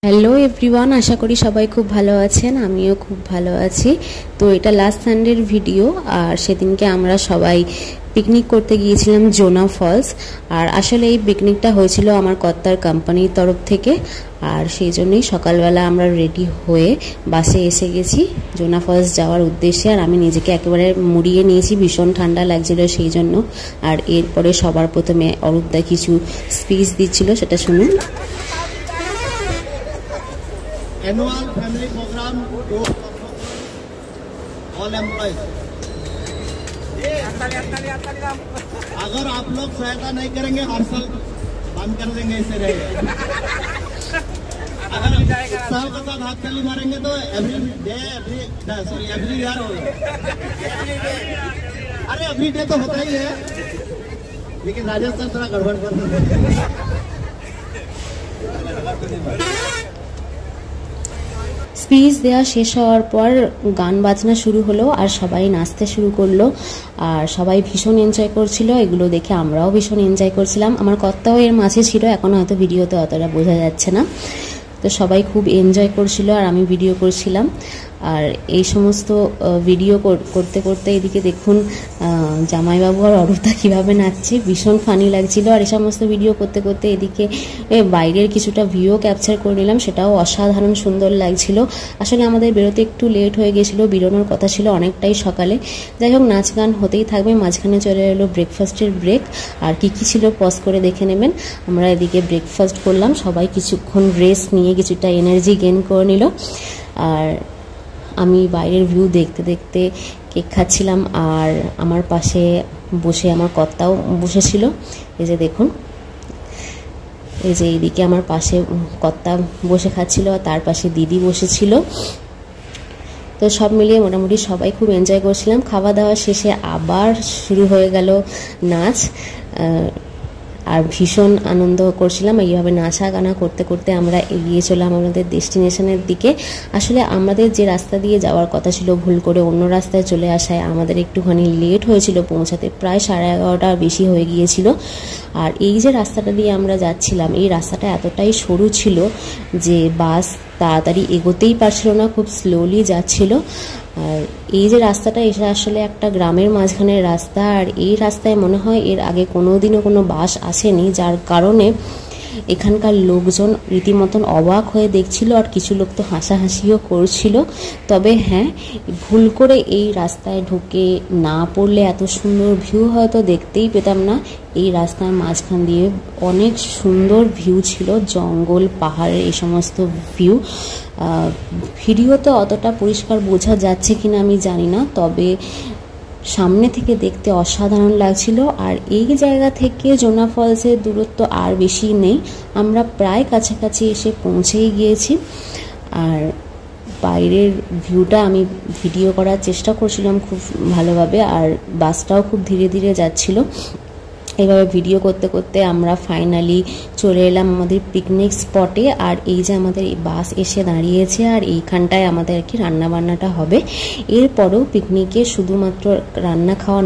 Hello everyone, আশা করি সবাই খুব ভালো আছেন। আমিও খুব ভালো আছি। তো এটা লাস্ট সানডের ভিডিও। আর সেদিনকে আমরা সবাই পিকনিক করতে গিয়েছিলাম জোনা ফলস। আর আসলে এই পিকনিকটা হয়েছিল আমার কর্তার কোম্পানির তরফ থেকে। আর সেই জন্যই সকালবেলা আমরা রেডি হয়ে বাসে এসে গেছি জোনা ফলস যাওয়ার উদ্দেশ্যে। আর আমি নিজেকে একেবারে মুড়িয়ে নিয়েছি, ভীষণ ঠান্ডা লাগছিল সেই জন্য। আর এরপরে সবার প্রথমে অরূপদা কিছু স্পিচ দিচ্ছিল, সেটা শুনুন। Annual family programme to all employees. अगर आप लोग सहायता नहीं करेंगे हर साल बंद कर देंगे, ऐसे रहेगा। अगर साल के साथ हाथ ताली मारेंगे तो एवरी ईयर होगा। अरे एवरी डे तो होता ही है, लेकिन राजस्थान थोड़ा गड़बड़ कर देते हैं। স্পিচ দেওয়া শেষ হওয়ার পর গান বাজনা শুরু হলো আর সবাই নাচতে শুরু করলো। আর সবাই ভীষণ এনজয় করছিল, এগুলো দেখে আমরাও ভীষণ এনজয় করছিলাম। আমার কর্তাও এর মাঝে ছিল, এখন হয়তো ভিডিওতে অতটা বোঝা যাচ্ছে না। তো সবাই খুব এনজয় করছিল আর আমি ভিডিও করছিলাম। আর এই সমস্ত ভিডিও করতে করতে এদিকে দেখুন জামাইবাবু আর অরূপদা কীভাবে নাচছে, ভীষণ ফানি লাগছিল। আর এই সমস্ত ভিডিও করতে করতে এদিকে বাইরের কিছুটা ভিউও ক্যাপচার করে নিলাম, সেটাও অসাধারণ সুন্দর লাগছিল। আসলে আমাদের বেরোতে একটু লেট হয়ে গেছিলো, বেরোনোর কথা ছিল অনেকটাই সকালে। যাই হোক, নাচ গান হতেই থাকবে। মাঝখানে চলে এলো ব্রেকফাস্টের ব্রেক। আর কী কী ছিল পজ করে দেখে নেবেন। আমরা এদিকে ব্রেকফাস্ট করলাম, সবাই কিছুক্ষণ রেস্ট নিয়ে কিছুটা এনার্জি গেইন করে নিল। আর আমি বাইরের ভিউ দেখতে দেখতে কেক খাচ্ছিলাম। আর আমার পাশে বসে আমার কর্তাও বসেছিল। এই যে দেখুন, এই যে এইদিকে আমার পাশে কর্তা বসে খাচ্ছিল, আর তার পাশে দিদি বসেছিল। তো সব মিলিয়ে মোটামুটি সবাই খুব এনজয় করছিলাম। খাওয়া দাওয়া শেষে আবার শুরু হয়ে গেল নাচ। আর ভীষণ আনন্দ করছিলাম। এইভাবে নাচা গানা করতে করতে আমরা এগিয়ে চলাম আমাদের ডেস্টিনেশনের দিকে। আসলে আমাদের যে রাস্তা দিয়ে যাওয়ার কথা ছিল, ভুল করে অন্য রাস্তায় চলে আসায় আমাদের একটুখানি লেট হয়েছিল পৌঁছাতে, প্রায় 11:30 বেশি হয়ে গিয়েছিল। আর এই যে রাস্তাটা দিয়ে আমরা যাচ্ছিলাম, এই রাস্তাটা এতটাই সরু ছিল যে বাস তাড়াতাড়ি এগোতেই পারছিল না, খুব স্লোলি যাচ্ছিল। আর এই যে রাস্তাটা, এটা আসলে একটা গ্রামের মাঝখানের রাস্তা। আর এই রাস্তায় মনে হয় এর আগে কোনোদিনও কোনো বাস আসেনি, যার কারণে এখানকার লোকজন রীতিমতন অবাক হয়ে দেখছিল। আর কিছু লোক তো হাসাহাসিও করছিল। তবে হ্যাঁ, ভুল করে এই রাস্তায় ঢুকে না পড়লে এত সুন্দর ভিউ হয়তো দেখতেই পেতাম না। এই রাস্তার মাঝখান দিয়ে অনেক সুন্দর ভিউ ছিল, জঙ্গল পাহাড়ের এই সমস্ত ভিউ। ভিডিওতে অতটা পরিষ্কার বোঝা যাচ্ছে কিনা আমি জানি না, তবে সামনে থেকে দেখতে অসাধারণ লাগছিল। আর এই জায়গা থেকে জোনা ফলসের দূরত্ব আর বেশি নেই, আমরা প্রায় কাছাকাছি এসে পৌঁছেই গিয়েছি। আর বাইরের ভিউটা আমি ভিডিও করার চেষ্টা করছিলাম খুব ভালোভাবে। আর বাসটাও খুব ধীরে ধীরে যাচ্ছিল। এইভাবে ভিডিও করতে করতে আমরা ফাইনালি চলে এলাম আমাদের পিকনিক স্পটে। আর এই যে আমাদের বাস এসে দাঁড়িয়েছে, আর এইখানটায় আমাদের আর কি রান্না বান্নাটা হবে। এরপরেও পিকনিকে শুধুমাত্র রান্না খাওয়া